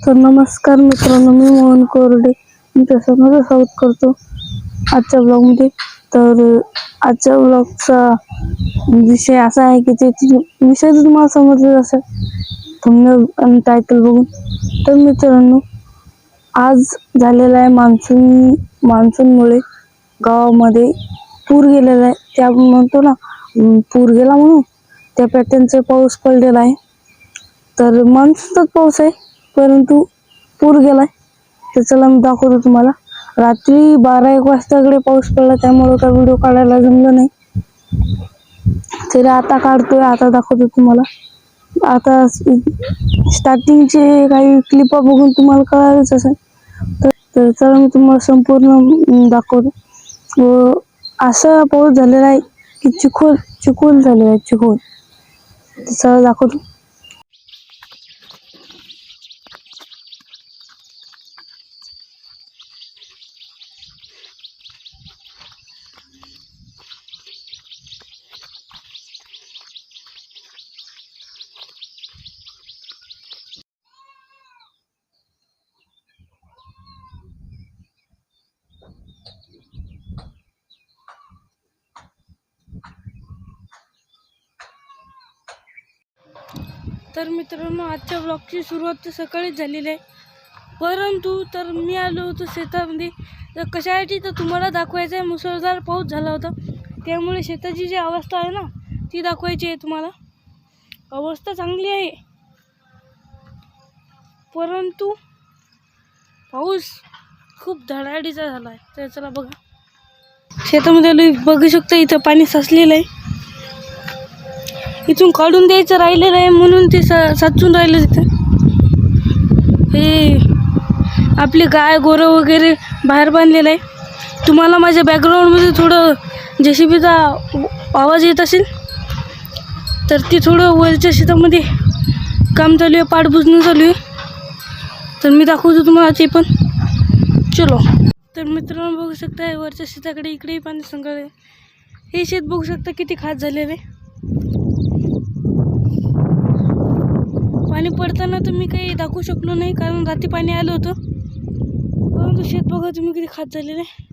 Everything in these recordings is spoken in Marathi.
तर नमस्कार मित्रांनो, मी मोहन कोरडे तुमच्या सर्वांचं स्वागत करतो आजच्या ब्लॉगमध्ये. तर आजच्या ब्लॉगचा विषय असा आहे की ते विषय तुम्हाला समजलं असेल थंबनेल आणि टायटल बघून. तर मित्रांनो, आज झालेला आहे मान्सूनमुळे गावामध्ये पूर गेलेला आहे. ते आपण म्हणतो ना पूर गेला म्हणून, त्या पॅटर्नचा पाऊस पडलेला आहे. तर मान्सूनचाच पाऊस आहे परंतु पूर गेलाय. तर चला मी दाखवतो तुम्हाला. रात्री 12-1 वाजताकडे पाऊस पडला, त्यामुळे काय व्हिडिओ काढायला जमलं नाही. तरी आता काढतोय, आता दाखवतो तुम्हाला. आता स्टार्टिंगचे काही क्लिपा बघून तुम्हाला कळालंच असेल. तर चला मी तुम्हाला संपूर्ण दाखवतो. व असा पाऊस झालेला आहे की चिखोल झालेला आहे, चिखोल. तर चला दाखवतो. तर मित्रांनो, आजच्या ब्लॉगची सुरुवात तर सकाळीच झालेली आहे, परंतु तर मी आलो होतो शेतामध्ये. तर कशासाठी तर तुम्हाला दाखवायचं आहे. मुसळधार पाऊस झाला होता, त्यामुळे शेताची जी अवस्था आहे ना ती दाखवायची आहे तुम्हाला. अवस्था चांगली आहे परंतु पाऊस खूप धडाडीचा झाला आहे. तर चला बघा, शेतामध्ये बघू शकता इथं पाणी साचलेलं आहे. इथून काढून द्यायचं राहिलेलं आहे म्हणून ते साचून राहिलं तिथं. हे आपली गाय गोरं वगैरे बाहेर बांधलेलं आहे. तुम्हाला माझ्या बॅकग्राऊंडमध्ये थोडं जेसीबीचा आवाज येत असेल, तर ती थोडं वरच्या शेतामध्ये काम चालू आहे, पाटबुजणं चालू आहे. तर मी दाखवतो तुम्हाला ते पण. चलो. तर मित्रांनो, बघू शकता वरच्या शेताकडे इकडेही पाणी संघाळ आहे. हे शेत बघू शकता किती खास झालेलं आहे. पाणी पडताना तर मी काही दाखवू शकलो नाही, कारण रात्री पाणी आलं होतं. परंतु शेत बघा तुम्ही किती खात झालेलं आहे.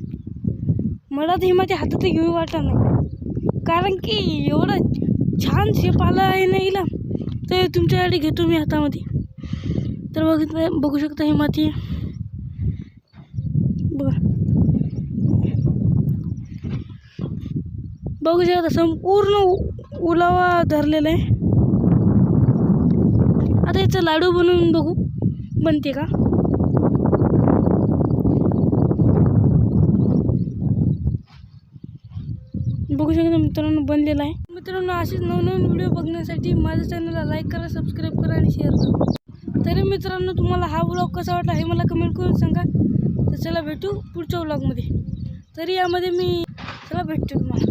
मला तर हे माझ्या हातात घेऊ वाटलं नाही, कारण की एवढं छान शेप आला आहे ना हिला. तर तुमच्यासाठी घेतो मी हातामध्ये. तर बघू शकता ही माती बघा. बघू शकता संपूर्ण ओलावा धरलेला आहे. आता याचं लाडू बनवून बघू बनते का. बघू शकता मित्रांनो, बनलेला आहे. मित्रांनो, असेच नवनवीन व्हिडिओ बघण्यासाठी माझ्या चॅनलला लाईक करा, सबस्क्राईब करा आणि शेअर करा. तरी मित्रांनो, तुम्हाला हा व्लॉग कसा वाटला हे मला कमेंट करून सांगा. तर चला भेटू पुढच्या व्लॉगमध्ये. तरी यामध्ये मी चला भेटतो तुम्हाला.